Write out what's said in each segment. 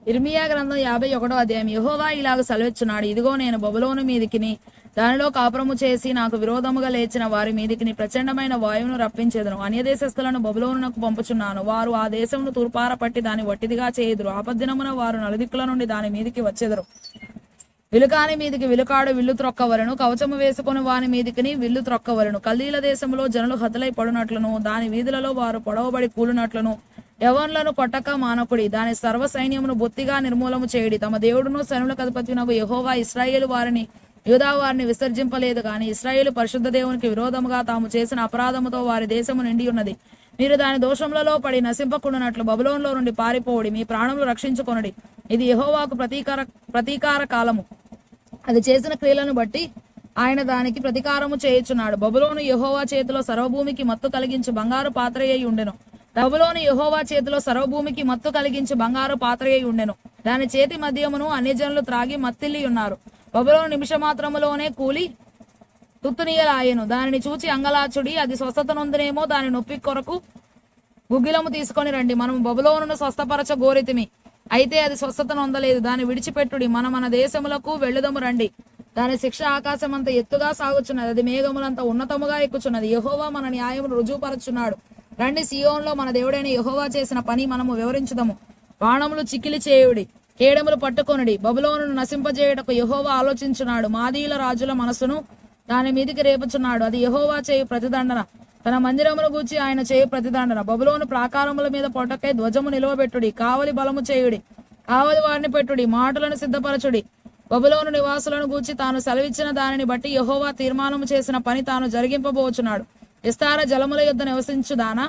ఇర్మియా గ్రంథం 51వ అధ్యాయం. యెహోవా ఇలాగ సెలవిచ్చున్నాడు, ఇదిగో నేను బబులోను మీదికిని దానిలో కాపురము చేసి నాకు విరోధముగా లేచిన వారి మీదికిని ప్రచండమైన వాయువును రప్పించెదను. అన్యదేశస్థులను బబులోనునకు పంపుచున్నాను. వారు ఆ దేశమును తూర్పార పట్టి దాన్ని వట్టిదిగా చేయుదురు. ఆపద్దినమున వారు నలుదిక్కుల నుండి దాని మీదికి వచ్చెదరు. విలుకాని మీదికి విలుకాడు విల్లు త్రొక్కవలను, కవచము వేసుకుని వాని మీదికిని విల్లు త్రొక్కవలను. కల్దీల దేశంలో జనులు హతులై పడునట్లును, దాని వీధులలో వారు పొడవబడి కూలినట్లును యవనులను కొట్టక మానకుడి. దాని సర్వ సైన్యమును బొత్తిగా నిర్మూలము చేయుడి. తమ దేవుడును సైన్యులకు అధిపతినగు యెహోవా ఇశ్రాయేలు వారిని యూదా వారిని విసర్జింపలేదు గాని ఇశ్రాయేలు పరిశుద్ధ దేవునికి విరోధముగా తాము చేసిన అపరాధముతో వారి దేశము నిండి ఉన్నది. మీరు దాని దోషములలో పడి నశింపకుండానట్లు బబులోనులో నుండి పారిపోవుడి. మీ ప్రాణములు రక్షించుకొనుడి. ఇది యెహోవాకు ప్రతీకార కాలము. అది చేసిన క్రియలను బట్టి ఆయన దానికి ప్రతీకారము చేయుచున్నాడు. బబులోను యెహోవా చేతిలో సర్వభూమికి మత్తు కలిగించి బంగారు పాత్ర అయి ఉండెను. బబులోను యెహోవా చేతిలో సర్వభూమికి మత్తు కలిగించి బంగారు పాత్ర అయి ఉండెను. దాని చేతి మద్యమును అన్యజనులు త్రాగి మత్తిల్లి ఉన్నారు. బబులోను నిమిషమాత్రములోనే కూలి తుత్తునీయలాయెను. దానిని చూచి అంగలాచుడి, అది స్వస్థత నొందునేమో, దాని నొప్పి కొరకు గుగ్గిలము తీసుకొని రండి. మనము బబులోనును స్వస్థపరచ గోరితిమి, అయితే అది స్వస్థత నొందలేదు. దాన్ని విడిచిపెట్టుడి, మన దేశములకు వెళ్ళుదము రండి. దాని శిక్ష ఆకాశమంత ఎత్తుగా సాగుచున్నది, అది మేఘములంత ఉన్నతముగా ఎక్కుచున్నది. యెహోవా మన న్యాయమును రుజువుపరచున్నాడు. రండి, సియోనులో మన దేవుడైన యెహోవా చేసిన పని మనము వివరించుదము. బాణములు చికిలి చేయుడి, కేడములు పట్టుకొనుడి. బబులోనును నశింపజేయుటకు యెహోవా ఆలోచించున్నాడు. మాదీయుల రాజుల మనసును దాని మీదికి రేపుచున్నాడు. అది యెహోవా చేయు ప్రతిదండన, తన మందిరమును గూర్చి ఆయన చేయు ప్రతిదండన. బబులోను ప్రాకారముల మీద పొట్టకై ధ్వజము నిలువబెట్టుడి. కావలి బలము చేయుడి, కావలి వారిని పెట్టుడి, మాటలను సిద్ధపరచుడి. బబులోను నివాసులను గూర్చి తాను సెలవిచ్చిన దానిని బట్టి యెహోవా తీర్మానము చేసిన పని తాను జరిగింపబోచున్నాడు. విస్తార జలముల యొద్ద నివసించుదానా,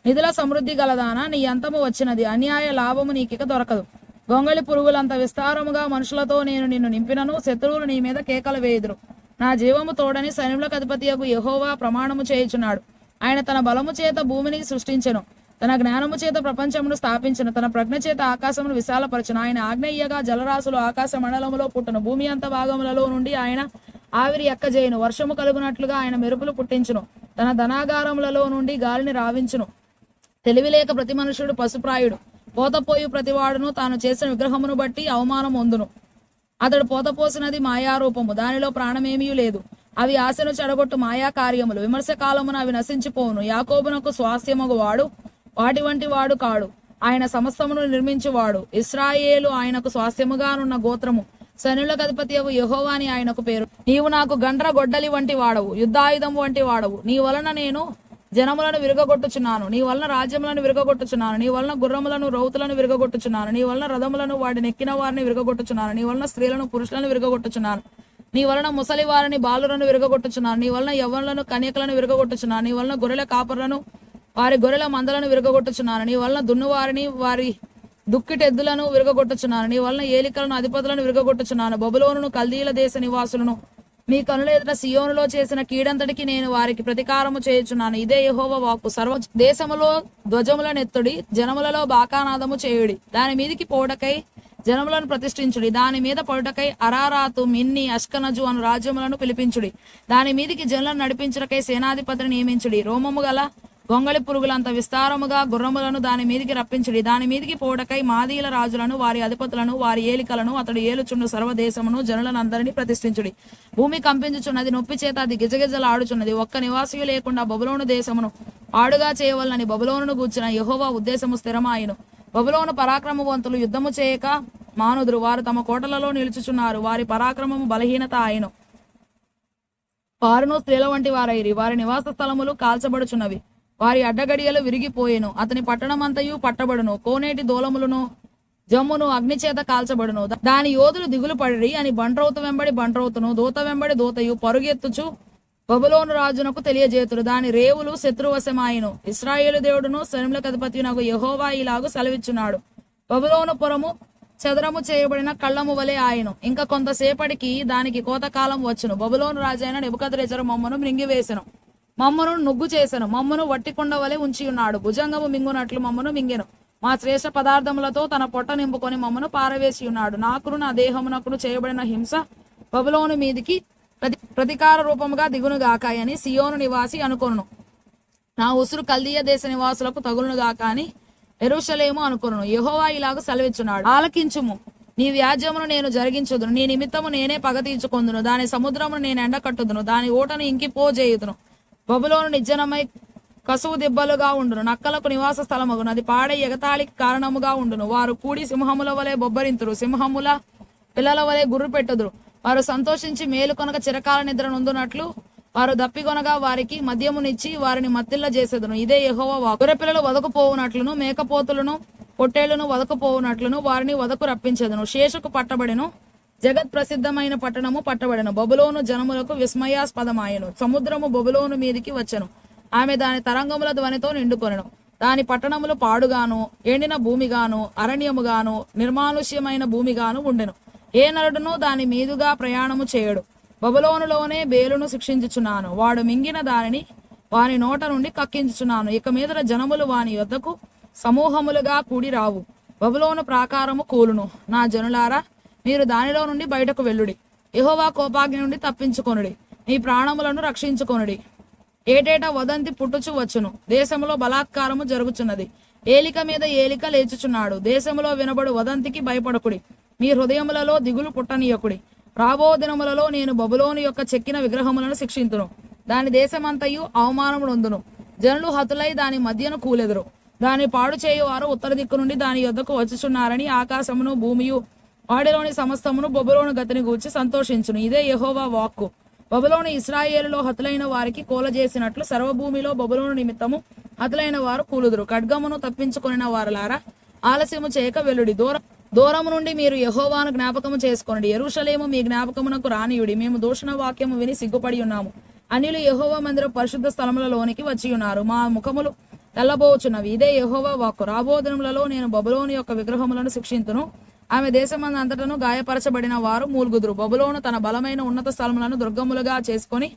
నిధుల సమృద్ధి గలదానా, నీ అంతము వచ్చినది, అన్యాయ లాభము నీకిక దొరకదు. గొంగళి పురుగులంత విస్తారముగా మనుషులతో నేను నిన్ను నింపినను, శత్రువులు నీ మీద కేకలు వేయుదురు. నా జీవము తోడని సైన్యులకు అధిపతియగు యెహోవా ప్రమాణము చేయుచున్నాడు. ఆయన తన బలము చేత భూమిని సృష్టించెను, తన జ్ఞానము చేత ప్రపంచమును స్థాపించెను, తన ప్రజ్ఞ చేత ఆకాశమును విశాలపరచును. ఆయన ఆజ్ఞయ్యగా జలరాశులు ఆకాశ మండలములో పుట్టును. భూమి అంత భాగములలో నుండి ఆయన ఆవిరి ఎక్కజేయును. వర్షము కలుగునట్లుగా ఆయన మెరుపులు పుట్టించును. తన ధనాగారములలో నుండి గాలిని రావించును. తెలివిలేక ప్రతి మనుషుడు పశుప్రాయుడు. పోతపోయు ప్రతివాడును తాను చేసిన విగ్రహమును బట్టి అవమానం పొందును. అతడు పోతపోసినది మాయారూపము, దానిలో ప్రాణమేమీ లేదు. అవి ఆశను చెడగొట్టు మాయా కార్యములు. విమర్శ కాలమున అవి నశించిపోవును. యాకోబునకు స్వాస్థ్యమగు వాడు వాటి వంటి వాడు కాడు, ఆయన సమస్తమును నిర్మించువాడు. ఇశ్రాయేలు ఆయనకు స్వాస్థ్యముగానున్న గోత్రము. సైన్యులకు అధిపతియగు యెహోవా అని ఆయనకు పేరు. నీవు నాకు గండ్ర గొడ్డలి వంటి వాడవు, యుద్ధాయుధము వంటి వాడవు. నీ వలన నేను జనములను విరగొట్టుచున్నాను, నీ వలన రాజ్యములను విరగొట్టుచున్నాను, నీ వలన గుర్రములను రౌతులను విరగొట్టుచున్నాను, నీ వలన రథములను వాటిని ఎక్కిన వారిని విరగొట్టుచున్నాను, నీ వలన స్త్రీలను పురుషులను విరగొట్టుచున్నాను, నీ వలన ముసలి వారిని బాలులను విరగొట్టుచున్నాను, నీ వలన యవ్వనులను కన్యకలను విరగొట్టుచున్నాను, నీ వలన గొర్రెల కాపరులను వారి గొర్రెల మందలను విరగొట్టుచున్నాను, నీ వలన దున్నువారిని వారి దుక్కిటెద్దులను విరగొట్టుచున్నాను, నీ వలన ఏలికలను అధిపతులను విరగొట్టుచున్నాను. బబులోనును కల్దీల దేశ నివాసులను మీ కనుల ఎదుట సియోనులో చేసిన కీడంతటికి నేను వారికి ప్రతీకారము చేయుచున్నాను. ఇదే యెహోవా వాక్కు. సర్వ దేశములో ధ్వజములనెత్తుడి, జనములలో బాకానాదము చేయుడి. దాని మీదికి పోవటకై జనములను ప్రతిష్ఠించుడి. దాని మీద పడుటకై అరారాతు, మిన్ని, అష్కనజు అను రాజ్యములను పిలిపించుడి. దాని మీదికి జనులను నడిపించుటకై సేనాధిపతిని నియమించుడి. రోమము గల గొంగళి పురుగులంత విస్తారముగా గుర్రములను దాని మీదికి రప్పించుడి. దాని మీదికి పోవటకై మాదీయుల రాజులను, వారి అధిపతులను, వారి ఏలికలను, అతడు ఏలుచుండు సర్వదేశమును జనులనందరినీ ప్రతిష్ఠించుడి. భూమి కంపించుచున్నది, నొప్పి చేత అది గిజగిజలాడుచున్నది. ఒక్క నివాసియు లేకుండా బబులోను దేశమును పాడుగా చేయవలనని బబులోనును గూర్చిన యెహోవా ఉద్దేశము స్థిరమాయెను. బబులోను పరాక్రమవంతులు యుద్ధము చేయక మానుదురు. వారు తమ కోటలలో నిలుచుచున్నారు. వారి పరాక్రమము బలహీనత ఆయను. వారును స్త్రీల వంటి వారైరి. వారి నివాస స్థలములు కాల్చబడుచున్నవి. వారి అడ్డగడియలు విరిగిపోయెను. అతని పట్టణమంతయు పట్టబడును. కోనేటి దూలములను జమ్మును అగ్నిచేత కాల్చబడును. దాని యోధులు దిగులు పడిరి అని బంట్రౌతు వెంబడి బంట్రౌతును, దూత వెంబడి దూతయు పరుగెత్తుచు బబులోను రాజునకు తెలియజేతురు. దాని రేవులు శత్రువశమాయను. ఇశ్రాయేలు దేవుడును సైన్యులకు అధిపతియునగు యెహోవా ఇలాగు సెలవిచ్చున్నాడు. బబులోను పురము చదరము చేయబడిన కళ్ళము వలె ఆయను. ఇంకా కొంతసేపటికి దానికి కోతకాలం వచ్చును. బబులోను రాజైన నెబుకద్రెజరు మమ్మను మృంగివేసెను, మమ్మను నుగ్గు చేసెను, మమ్మను వట్టికొండ వలె ఉంచి ఉన్నాడు. భుజంగము మింగునట్లు మమ్మను మింగెను. మా శ్రేష్ఠ పదార్థములతో తన పొట్ట నింపుకొని మమ్మను పారవేసి ఉన్నాడు. నాకును నా దేహమునకును చేయబడిన హింస బబులోను మీదికి ప్రతికార రూపముగా దిగునుగాక అని సియోను నివాసి అనుకొను. నా ఉసురు కల్దీయ దేశ నివాసులకు తగులునుగాక అని యెరూషలేము అనుకొను. యెహోవా ఇలాగ సెలవిచ్చున్నాడు, ఆలకించుము, నీ వ్యాజ్యమును నేను జరిగించుదును, నీ నిమిత్తము నేనే పగ తీర్చుకొందును, దాని సముద్రమును నేను ఎండకట్టుదును, దాని ఓటను ఇంకిపోజేయుదును. బబులోను నిర్జనమై కసువు దిబ్బలుగా ఉండును, నక్కలకు నివాస స్థలమగును, అది పాడే ఎగతాళికి కారణముగా ఉండును. వారు కూడి సింహముల వలె బొబ్బరింతురు, సింహముల పిల్లల వలె గుర్రు పెట్టుదురు. వారు సంతోషించి మేలుకొనక చిరకాల నిద్ర నొందునట్లు, వారు దప్పికొనగా వారికి మద్యమునిచ్చి వారిని మత్తిల్ల చేసేదును. ఇదే యెహోవా వాక్కు. గొర్రెపిల్లలు వదకుపోవునట్లును, మేకపోతులను పొట్టేళ్లను వదకుపోవునట్లును వారిని వదకు రప్పించెదను. శేషకు పట్టబడెను, జగత్ ప్రసిద్ధమైన పట్టణము పట్టబడెను. బబులోను జనములకు విస్మయాస్పదమాయెను. సముద్రము బబులోను మీదికి వచ్చెను, ఆమె దాని తరంగముల ధ్వనితో నిండుకొనెను. దాని పట్టణములు పాడుగాను, ఎండిన భూమిగాను, అరణ్యముగాను, నిర్మానుష్యమైన భూమిగాను ఉండెను. ఏ నరుడును దాని మీదుగా ప్రయాణము చేయడు. బబులోనులోనే బేలును శిక్షించుచున్నాను, వాడు మింగిన దానిని వాని నోట నుండి కక్కించుచున్నాను. ఇక మీదట జనములు వాని యొద్దకు సమూహములుగా కూడి రావు. బబులోను ప్రాకారము కూలును. నా జనులారా, మీరు దానిలో నుండి బయటకు వెళ్ళుడి. యెహోవా కోపాగ్ని నుండి తప్పించుకొనుడి, మీ ప్రాణములను రక్షించుకొనుడి. ఏటేటా వదంతి పుట్టుచు వచ్చును, దేశములో బలాత్కారము జరుగుచున్నది, ఏలిక మీద ఏలిక లేచుచున్నాడు. దేశములో వినబడు వదంతికి భయపడకుడి, మీ హృదయములలో దిగులు పుట్టనీయకుడి. రాబో దినములలో నేను బబులోను యొక్క చెక్కిన విగ్రహములను శిక్షింతును, దాని దేశమంతయు అవమానమునొందును. జనులు హతులై దాని మధ్యను కూలెదరు. దాని పాడు చేయువారు ఉత్తర దిక్కు నుండి దాని యొద్దకు వచ్చుచున్నారని ఆకాశమును భూమియు వాడిలోని సమస్తమును బబులోను గతిని గూర్చి సంతోషించును. ఇదే యెహోవా వాక్కు. బబులోను ఇశ్రాయేలులో హతులైన వారికి కూలజేసినట్లు సర్వభూమిలో బబులోను నిమిత్తము హతులైన వారు కూలుదురు. ఖడ్గమును తప్పించుకొనిన వారలారా, ఆలస్యము చేయక వెల్లుడి. దూరము నుండి మీరు యెహోవాను జ్ఞాపకము చేసుకొనుడి. యెరూషలేము మీ జ్ఞాపకమునకు రానియుడి. మేము దూషణ వాక్యము విని సిగ్గుపడి ఉన్నాము. అన్యులు యెహోవా మందిర పరిశుద్ధ స్థలములలోనికి వచ్చి ఉన్నారు, మా ముఖములు తెల్లబోచున్నవి. ఇదే యెహోవా వాక్కు. రాబో దినములలో నేను బబులోను యొక్క విగ్రహములను శిక్షింతును, ఆమె దేశమందంతటను గాయపరచబడిన వారు మూల్గుదురు. బబులోను తన బలమైన ఉన్నత స్థలములను దుర్గములుగా చేసుకొని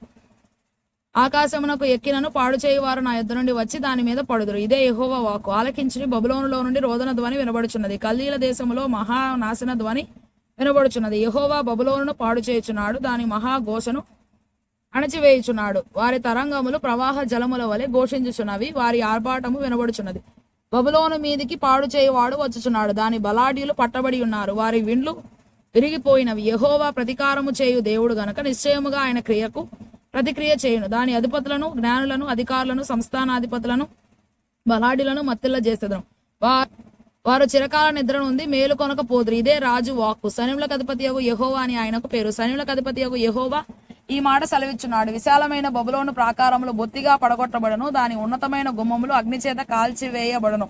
ఆకాశమునకు ఎక్కినను పాడు చేయువారు నా యొద్ద నుండి వచ్చి దాని మీద పడుదురు. ఇదే యెహోవా వాక్కు. ఆలకించి బబులోనులో నుండి రోదన ధ్వని వినబడుచున్నది, కల్దీల దేశములో మహానాశన ధ్వని వినబడుచున్నది. యెహోవా బబులోనును పాడు చేయుచున్నాడు, దాని మహాఘోషను అణచివేయుచున్నాడు. వారి తరంగములు ప్రవాహ జలముల వలె ఘోషించుచున్నవి, వారి ఆర్భాటము వినబడుచున్నది. బబులోను మీదికి పాడు చేయువాడు వచ్చుచున్నాడు, దాని బలాఢ్యులు పట్టబడి ఉన్నారు, వారి విండ్లు విరిగిపోయినవి. యెహోవా ప్రతీకారము చేయు దేవుడు గనక నిశ్చయముగా ఆయన క్రియకు ప్రతిక్రియ చేయును. దాని అధిపతులను, జ్ఞానులను, అధికారులను, సంస్థానాధిపతులను, బలాఢ్యులను మత్తిల్ల చేసేదను. వారు చిరకాల నిద్ర నుండి మేలు కొనకపోదురు. ఇదే రాజు వాక్కు. సైన్యములకు అధిపతియగు యెహోవా అని ఆయనకు పేరు. సైన్యములకు అధిపతియగు యెహోవా ఈ మాట సెలవిచ్చున్నాడు, విశాలమైన బబులోను ప్రాకారములు బొత్తిగా పడగొట్టబడను, దాని ఉన్నతమైన గుమ్మములు అగ్నిచేత కాల్చివేయబడను.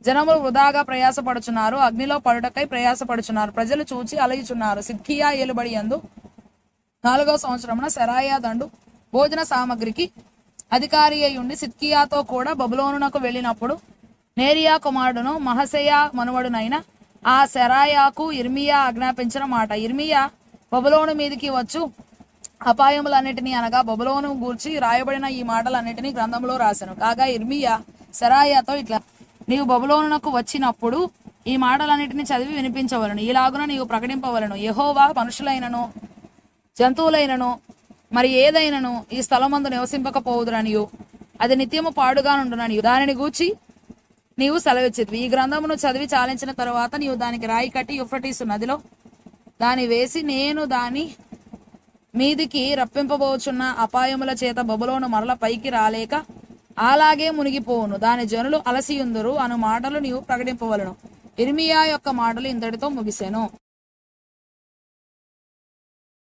జనములు వృధాగా ప్రయాసపడుచున్నారు, అగ్నిలో పడుటకై ప్రయాసపడుచున్నారు. ప్రజలు చూచి అలయుచున్నారు. సిద్కియా ఏలుబడి యందు 4వ సంవత్సరమున సెరాయా దండు భోజన సామగ్రికి అధికారి అయి ఉండి సిద్కియాతో కూడా బబులోనునకు వెళ్ళినప్పుడు నేరియా కుమారుడును మహసెయా మనువడునైన ఆ సెరాయాకు ఇర్మియా ఆజ్ఞాపించిన మాట. ఇర్మియా బబులోను మీదికి వచ్చు అపాయములన్నిటినీ అనగా బబులోను గూర్చి రాయబడిన ఈ మాటలన్నిటినీ గ్రంథంలో రాశాను. కాగా ఇర్మియా సెరాయాతో ఇట్లా, నీవు బబులోనునకు వచ్చినప్పుడు ఈ మాటలన్నిటినీ చదివి వినిపించవలను, ఇలాగున నీవు ప్రకటింపవలను, యెహోవా మనుషులైనను జంతువులైనను మరి ఏదైనను ఈ స్థలమందు నివసింపకపోవుదురనియు అది నిత్యము పాడుగా నుండుననియు దానిని గూర్చి నీవు సెలవిచ్చితివి. ఈ గ్రంథమును చదివి చాలించిన తరువాత నీవు దానికి రాయి కట్టి యూఫ్రటీసు నదిలో దాని వేసి, నేను దాని మీదికి రప్పింపబోచున్న అపాయముల చేత బబులోను మరల పైకి రాలేక అలాగే మునిగిపోవును, దాని జనులు అలసియుందురు అను మాటలు నీవు ప్రకటింపవలను. ఇర్మియా యొక్క మాటలు ఇంతటితో ముగిసెను.